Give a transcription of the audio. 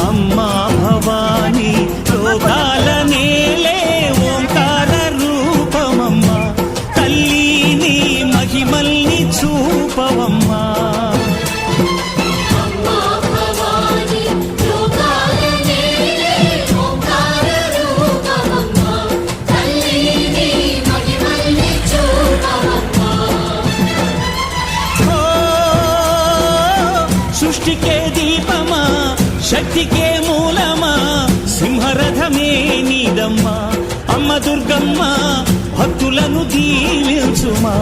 అమ్మా భవానీ లోకాల నేలే ఓంకార రూపమమ్మా, తల్లి నీ మహిమల్ని చూపవమ్మా. సృష్టికే దీపమా, శక్తికే మూలమా, సింహరథమే నీదమ్మా. అమ్మ దుర్గమ్మ భక్తులను దీవించుమా.